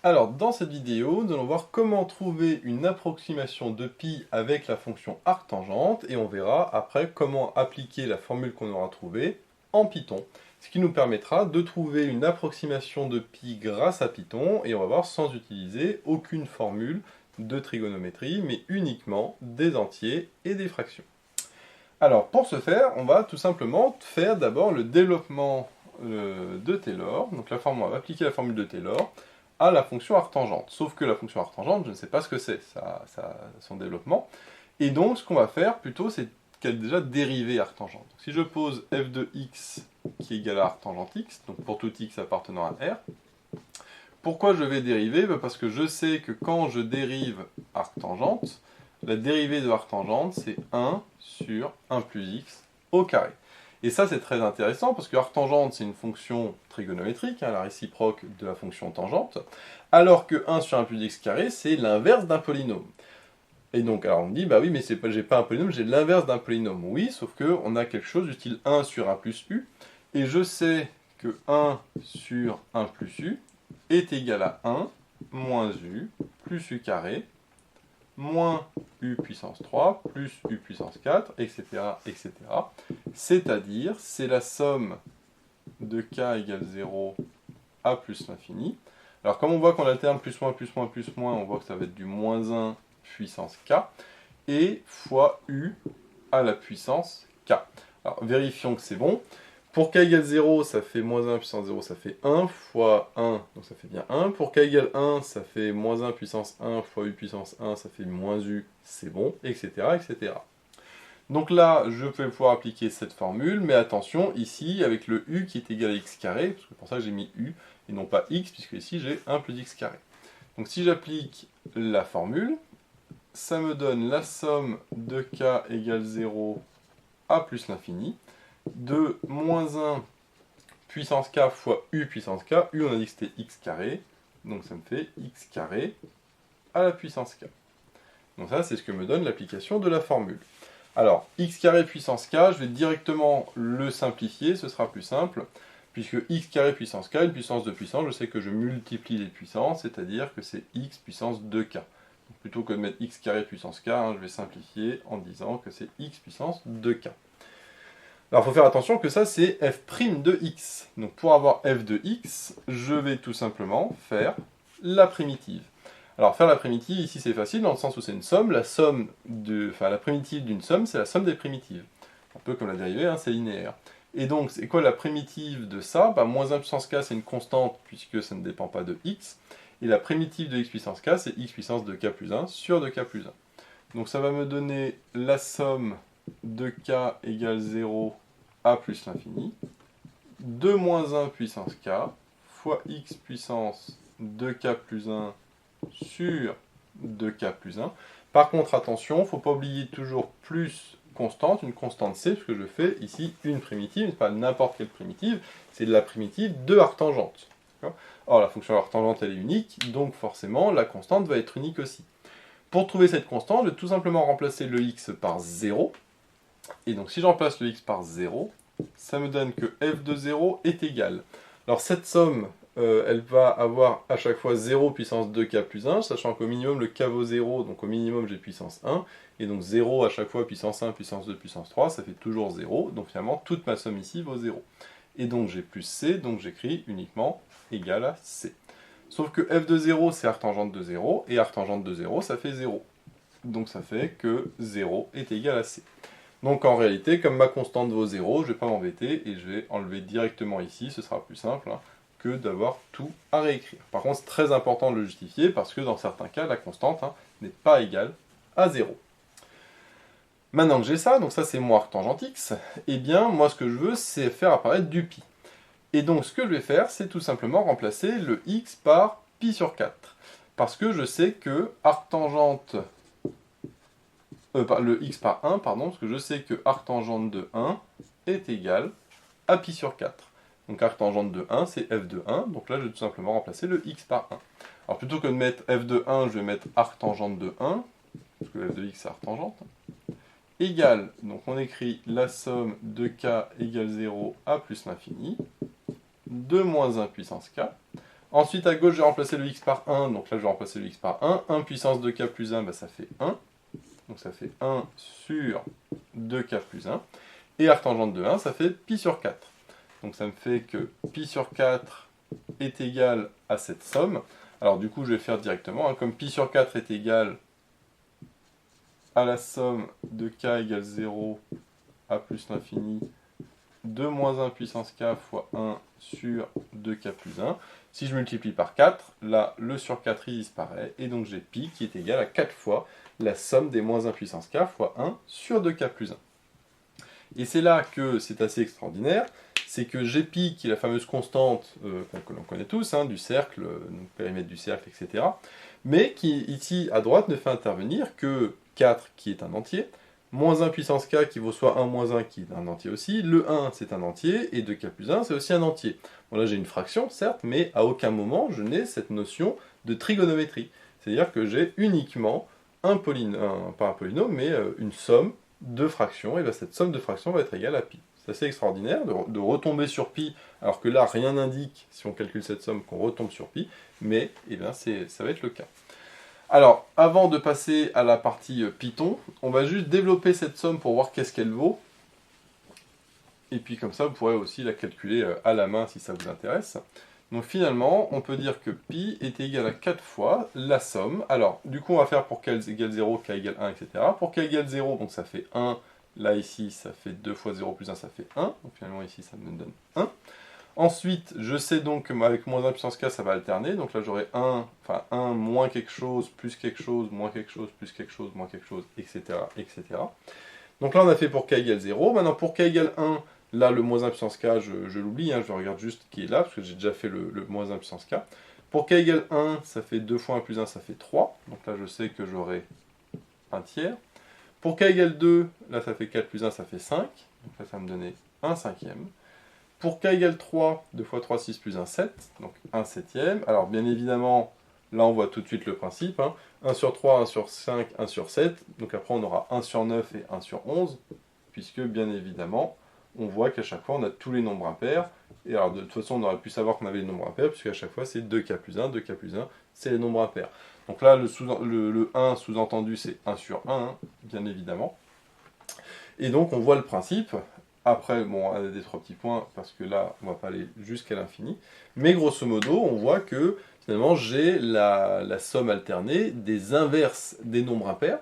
Alors, dans cette vidéo, nous allons voir comment trouver une approximation de pi avec la fonction arctangente, et on verra après comment appliquer la formule qu'on aura trouvée en Python, ce qui nous permettra de trouver une approximation de pi grâce à Python, et on va voir sans utiliser aucune formule de trigonométrie, mais uniquement des entiers et des fractions. Alors, pour ce faire, on va tout simplement faire d'abord le développement de Taylor, donc on va appliquer la formule de Taylor, à la fonction arctangente. Sauf que la fonction arctangente, je ne sais pas ce que c'est, son développement. Et donc, ce qu'on va faire plutôt, c'est qu'elle est déjà dérivée arctangente. Donc, si je pose f de x qui est égal à arctangente x, donc pour tout x appartenant à R, pourquoi je vais dériver? Parce que je sais que quand je dérive arctangente, la dérivée de arctangente, c'est 1 sur 1 plus x au carré. Et ça, c'est très intéressant, parce que arctangente, c'est une fonction trigonométrique, la réciproque de la fonction tangente, alors que 1 sur 1 plus x carré, c'est l'inverse d'un polynôme. Et donc, alors on me dit, bah oui, mais j'ai pas un polynôme, j'ai l'inverse d'un polynôme. Oui, sauf qu'on a quelque chose du style 1 sur 1 plus u, et je sais que 1 sur 1 plus u est égal à 1 moins u plus u carré, moins u puissance 3 plus u puissance 4, etc., etc. C'est-à-dire, c'est la somme de k égale 0 à plus l'infini. Alors, comme on voit qu'on alterne plus moins, plus moins, plus moins, on voit que ça va être du moins 1 puissance k, et fois u à la puissance k. Alors, vérifions que c'est bon. Pour k égale 0, ça fait moins 1 puissance 0, ça fait 1 fois 1, donc ça fait bien 1. Pour k égale 1, ça fait moins 1 puissance 1 fois u puissance 1, ça fait moins u, c'est bon, etc., etc. Donc là, je vais pouvoir appliquer cette formule, mais attention, ici, avec le u qui est égal à x carré, parce que c'est pour ça que j'ai mis u, et non pas x, puisque ici j'ai 1 plus x carré. Donc si j'applique la formule, ça me donne la somme de k égale 0 à plus l'infini, de moins 1 puissance k fois u puissance k, u on a dit que c'était x carré, donc ça me fait x carré à la puissance k. Donc ça, c'est ce que me donne l'application de la formule. Alors, x carré puissance k, je vais directement le simplifier, ce sera plus simple, puisque x carré puissance k, une puissance de puissance, je sais que je multiplie les puissances, c'est-à-dire que c'est x puissance 2k. Donc, plutôt que de mettre x carré puissance k, je vais simplifier en disant que c'est x puissance 2k. Alors, il faut faire attention que ça, c'est f' de x. Donc, pour avoir f de x, je vais tout simplement faire la primitive. Alors, faire la primitive, ici, c'est facile, dans le sens où c'est une somme. La primitive d'une somme, c'est la somme des primitives. Un peu comme la dérivée, c'est linéaire. Et donc, c'est quoi la primitive de ça? Moins 1 puissance k, c'est une constante, puisque ça ne dépend pas de x. Et la primitive de x puissance k, c'est x puissance de k plus 1 sur 2k plus 1. Donc, ça va me donner la somme de k égale 0 à plus l'infini, de moins 1 puissance k, fois x puissance 2k plus 1 sur 2k plus 1. Par contre, attention, il ne faut pas oublier toujours plus constante, une constante c, parce que je fais ici une primitive, pas n'importe quelle primitive, c'est la primitive de arctangente. Or, la fonction arctangente, elle est unique, donc forcément, la constante va être unique aussi. Pour trouver cette constante, je vais tout simplement remplacer le x par 0, et donc si je remplace le x par 0, ça me donne que f de 0 est égal. Alors cette somme, elle va avoir à chaque fois 0 puissance 2k plus 1, sachant qu'au minimum le k vaut 0, donc au minimum j'ai puissance 1, et donc 0 à chaque fois puissance 1, puissance 2, puissance 3, ça fait toujours 0, donc finalement toute ma somme ici vaut 0. Et donc j'ai plus c, donc j'écris uniquement égal à c. Sauf que f de 0 c'est arctangente de 0, et arctangente de 0 ça fait 0. Donc ça fait que 0 est égal à c. Donc en réalité, comme ma constante vaut 0, je ne vais pas m'embêter et je vais enlever directement ici, ce sera plus simple que d'avoir tout à réécrire. Par contre, c'est très important de le justifier parce que dans certains cas, la constante n'est pas égale à 0. Maintenant que j'ai ça, donc ça c'est mon arctangente x, et bien moi ce que je veux c'est faire apparaître du pi. Et donc ce que je vais faire, c'est tout simplement remplacer le x par pi sur 4. Parce que je sais que arctangente le x par 1, pardon, parce que je sais que arctangente de 1 est égal à pi sur 4. Donc arctangente de 1, c'est f de 1, donc là je vais tout simplement remplacer le x par 1. Alors plutôt que de mettre f de 1, je vais mettre arctangente de 1, parce que f de x c'est arctangente, égale, donc on écrit la somme de k égale 0 à plus l'infini, de moins 1 puissance k. Ensuite, à gauche, je vais remplacer le x par 1. Donc là, je vais remplacer le x par 1. 1 puissance 2k plus 1, bah, ça fait 1. Donc ça fait 1 sur 2k plus 1. Et arctangente de 1, ça fait pi sur 4. Donc ça me fait que pi sur 4 est égal à cette somme. Alors du coup, je vais faire directement. Hein, comme pi sur 4 est égal à la somme de k égale 0 à plus l'infini de moins 1 puissance k fois 1 sur 2k plus 1. Si je multiplie par 4, là, le sur 4 il disparaît, et donc j'ai pi qui est égal à 4 fois la somme des moins 1 puissance k fois 1 sur 2k plus 1. Et c'est là que c'est assez extraordinaire, c'est que j'ai pi, qui est la fameuse constante que l'on connaît tous, hein, du cercle, donc périmètre du cercle, etc., mais qui, ici, à droite, ne fait intervenir que 4, qui est un entier, moins 1 puissance k, qui vaut soit 1 moins 1, qui est un entier aussi, le 1, c'est un entier, et 2k plus 1, c'est aussi un entier. Bon, là, j'ai une fraction, certes, mais à aucun moment, je n'ai cette notion de trigonométrie. C'est-à-dire que j'ai uniquement pas un polynôme, mais une somme de fractions, et bien cette somme de fractions va être égale à pi. C'est assez extraordinaire de retomber sur pi, alors que là, rien n'indique, si on calcule cette somme, qu'on retombe sur pi, mais eh bien, ça va être le cas. Alors, avant de passer à la partie Python, on va juste développer cette somme pour voir qu'est-ce qu'elle vaut. Et puis comme ça, vous pourrez aussi la calculer à la main si ça vous intéresse. Donc finalement, on peut dire que pi est égal à 4 fois la somme. Alors, du coup, on va faire pour k égale 0, k égale 1, etc. Pour k égale 0, donc ça fait 1. Là, ici, ça fait 2 fois 0 plus 1, ça fait 1. Donc finalement, ici, ça me donne 1. Ensuite, je sais donc qu'avec moins 1 puissance k, ça va alterner. Donc là, j'aurai 1 moins quelque chose, plus quelque chose, moins quelque chose, plus quelque chose, moins quelque chose, etc., etc. Donc là, on a fait pour k égale 0. Maintenant, pour k égale 1, là, le moins 1 puissance k, je l'oublie. Hein, je regarde juste qui est là, parce que j'ai déjà fait le moins 1 puissance k. Pour k égale 1, ça fait 2 fois 1 plus 1, ça fait 3. Donc là, je sais que j'aurai un tiers. Pour k égale 2, là, ça fait 4 plus 1, ça fait 5. Donc là, ça va me donner 1 cinquième. Pour k égale 3, 2 fois 3, 6 plus 1, 7. Donc 1 septième. Alors, bien évidemment, là, on voit tout de suite le principe. Hein. 1 sur 3, 1 sur 5, 1 sur 7. Donc après, on aura 1 sur 9 et 1 sur 11. Puisque, bien évidemment, on voit qu'à chaque fois, on a tous les nombres impairs. Et alors, de toute façon, on aurait pu savoir qu'on avait les nombres impairs, puisqu'à chaque fois, c'est 2k plus 1, 2k plus 1, c'est les nombres impairs. Donc là, le 1 sous-entendu, c'est 1 sur 1, hein, bien évidemment. Et donc, on voit le principe. Après, bon, on a des 3 petits points, parce que là, on ne va pas aller jusqu'à l'infini. Mais grosso modo, on voit que, finalement, j'ai la somme alternée des inverses des nombres impairs,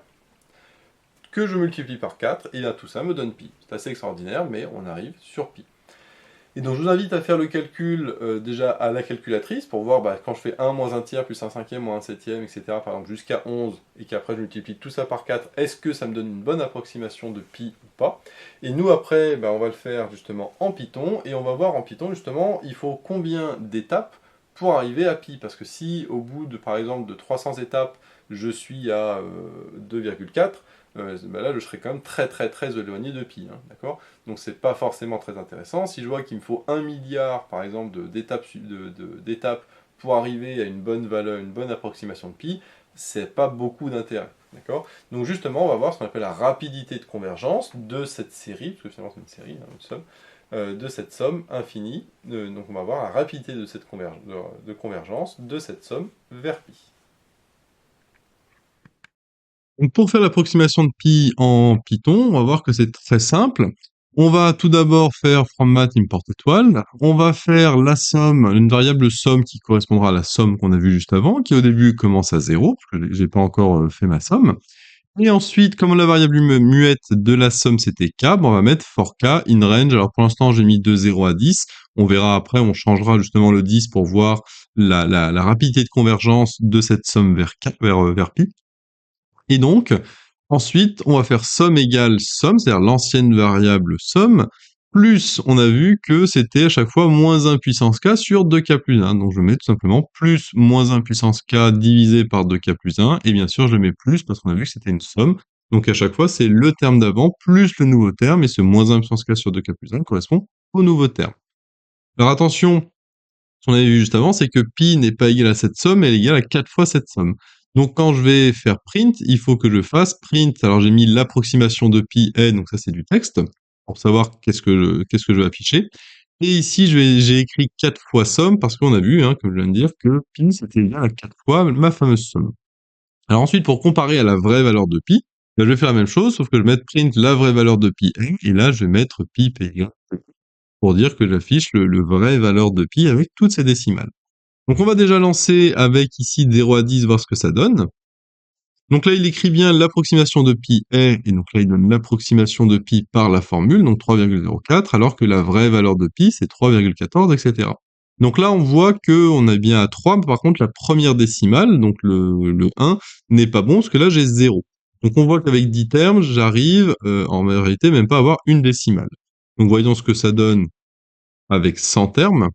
que je multiplie par 4, et là, tout ça me donne pi. C'est assez extraordinaire, mais on arrive sur pi. Et donc je vous invite à faire le calcul déjà à la calculatrice pour voir quand je fais 1 moins 1 tiers plus 1 cinquième moins 1 septième, etc. par exemple jusqu'à 11 et qu'après je multiplie tout ça par 4, est-ce que ça me donne une bonne approximation de pi ou pas? Et nous après, on va le faire justement en Python et on va voir en Python justement il faut combien d'étapes pour arriver à pi. Parce que si au bout de par exemple de 300 étapes je suis à 2,4, là je serai quand même très éloigné de pi, hein, d'accord? Donc c'est pas forcément très intéressant. Si je vois qu'il me faut 1 milliard par exemple d'étapes pour arriver à une bonne valeur, une bonne approximation de pi, c'est pas beaucoup d'intérêt, d'accord? Donc justement on va voir ce qu'on appelle la rapidité de convergence de cette série, parce que finalement c'est une série, hein, une somme, de cette somme infinie. Donc on va voir la rapidité de cette convergence de cette somme vers pi. Donc pour faire l'approximation de pi en Python, on va voir que c'est très simple. On va tout d'abord faire from math import étoile. On va faire la somme, une variable somme qui correspondra à la somme qu'on a vue juste avant, qui au début commence à 0, parce que j'ai pas encore fait ma somme. Et ensuite, comme la variable muette de la somme c'était k, on va mettre for k in range. Alors pour l'instant, j'ai mis de 0 à 10. On verra après, on changera justement le 10 pour voir la rapidité de convergence de cette somme vers pi. Et donc, ensuite, on va faire somme égale somme, c'est-à-dire l'ancienne variable somme, plus on a vu que c'était à chaque fois moins 1 puissance k sur 2k plus 1. Donc je mets tout simplement plus moins 1 puissance k divisé par 2k plus 1, et bien sûr je mets plus parce qu'on a vu que c'était une somme. Donc à chaque fois c'est le terme d'avant plus le nouveau terme, et ce moins 1 puissance k sur 2k plus 1 correspond au nouveau terme. Alors attention, ce qu'on avait vu juste avant, c'est que pi n'est pas égal à cette somme, elle est égale à 4 fois cette somme. Donc quand je vais faire print, il faut que je fasse print. Alors j'ai mis l'approximation de pi n, donc ça c'est du texte, pour savoir qu'est-ce que je vais afficher. Et ici, j'ai écrit 4 fois somme parce qu'on a vu, hein, comme je viens de dire, que pi, c'était égal à 4 fois ma fameuse somme. Alors ensuite, pour comparer à la vraie valeur de pi, ben, je vais faire la même chose, sauf que je vais mettre print la vraie valeur de pi, et là, je vais mettre pi égale pour dire que j'affiche le vraie valeur de pi avec toutes ces décimales. Donc on va déjà lancer avec ici 0 à 10, voir ce que ça donne. Donc là, il écrit bien l'approximation de pi est, et donc là, il donne l'approximation de pi par la formule, donc 3,04, alors que la vraie valeur de pi, c'est 3,14, etc. Donc là, on voit qu'on est bien à 3, mais par contre, la première décimale, donc le 1, n'est pas bon, parce que là, j'ai 0. Donc on voit qu'avec 10 termes, j'arrive, en réalité, même pas à avoir une décimale. Donc voyons ce que ça donne avec 100 termes.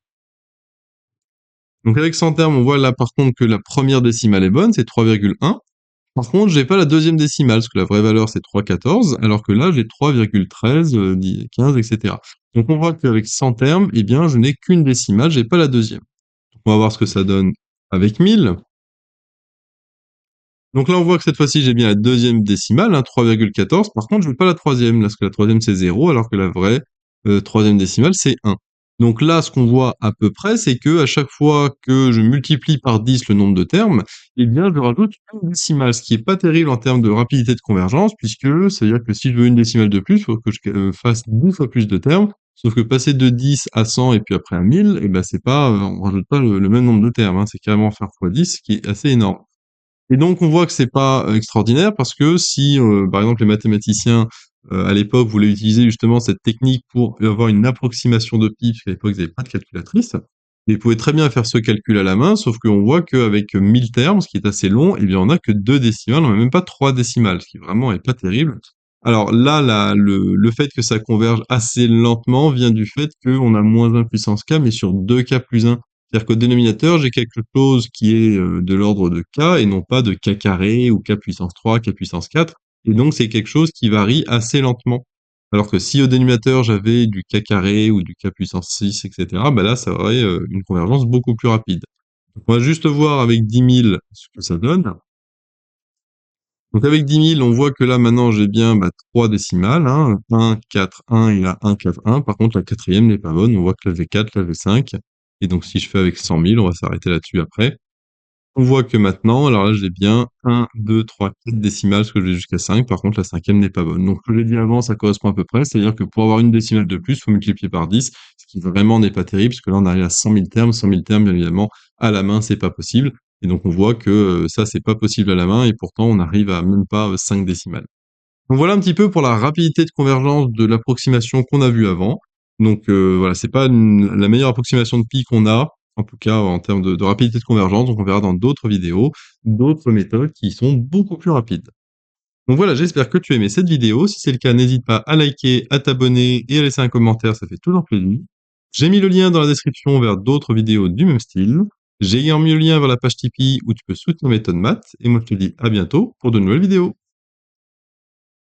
Donc avec 100 termes, on voit là, par contre, que la première décimale est bonne, c'est 3,1. Par contre, j'ai pas la deuxième décimale, parce que la vraie valeur c'est 3,14, alors que là j'ai 3,13, 15, etc. Donc on voit qu'avec 100 termes, eh bien je n'ai qu'une décimale, j'ai pas la deuxième. Donc on va voir ce que ça donne avec 1000. Donc là on voit que cette fois-ci j'ai bien la deuxième décimale, hein, 3,14. Par contre je veux pas la troisième, parce que la troisième c'est 0, alors que la vraie troisième décimale c'est 1. Donc là, ce qu'on voit à peu près, c'est que à chaque fois que je multiplie par 10 le nombre de termes, eh bien, je rajoute une décimale, ce qui est pas terrible en termes de rapidité de convergence, puisque c'est-à-dire que si je veux une décimale de plus, il faut que je fasse 10 fois plus de termes, sauf que passer de 10 à 100 et puis après à 1000, eh ben, c'est pas, on rajoute pas le même nombre de termes, hein, c'est carrément faire fois 10, ce qui est assez énorme. Et donc, on voit que c'est pas extraordinaire parce que si, par exemple, les mathématiciens à l'époque voulaient utiliser justement cette technique pour avoir une approximation de pi, parce qu'à l'époque ils n'avaient pas de calculatrice, ils pouvaient très bien faire ce calcul à la main, sauf qu'on voit qu'avec 1000 termes, ce qui est assez long, eh bien on n'a que 2 décimales, on n'a même pas 3 décimales, ce qui vraiment est pas terrible. Alors là, le fait que ça converge assez lentement vient du fait qu'on a moins 1 puissance k, mais sur 2k plus 1. C'est-à-dire qu'au dénominateur, j'ai quelque chose qui est de l'ordre de k et non pas de k carré ou k puissance 3, k puissance 4. Et donc, c'est quelque chose qui varie assez lentement. Alors que si au dénominateur, j'avais du k carré ou du k puissance 6, etc., bah là, ça aurait une convergence beaucoup plus rapide. Donc, on va juste voir avec 10 000 ce que ça donne. Donc avec 10 000, on voit que là maintenant j'ai bien 3 décimales, hein, 1, 4, 1 et là 1, 4, 1. Par contre la quatrième n'est pas bonne, on voit que là j'ai 4, là j'ai 5. Et donc si je fais avec 100 000, on va s'arrêter là-dessus après. On voit que maintenant, alors là j'ai bien 1, 2, 3, 4 décimales, parce que je vais jusqu'à 5. Par contre la cinquième n'est pas bonne. Donc comme je l'ai dit avant, ça correspond à peu près, c'est-à-dire que pour avoir une décimale de plus, il faut multiplier par 10, ce qui vraiment n'est pas terrible, parce que là on arrive à 100 000 termes. 100 000 termes, bien évidemment, à la main, c'est pas possible. Et donc on voit que ça, c'est pas possible à la main, et pourtant on arrive à même pas 5 décimales. Donc voilà un petit peu pour la rapidité de convergence de l'approximation qu'on a vue avant. Donc voilà, c'est pas la meilleure approximation de pi qu'on a, en tout cas en termes de rapidité de convergence. Donc on verra dans d'autres vidéos, d'autres méthodes qui sont beaucoup plus rapides. Donc voilà, j'espère que tu as aimé cette vidéo. Si c'est le cas, n'hésite pas à liker, à t'abonner et à laisser un commentaire, ça fait toujours plaisir. J'ai mis le lien dans la description vers d'autres vidéos du même style. J'ai également mis le lien vers la page Tipeee où tu peux soutenir Méthode Maths. Et moi, je te dis à bientôt pour de nouvelles vidéos.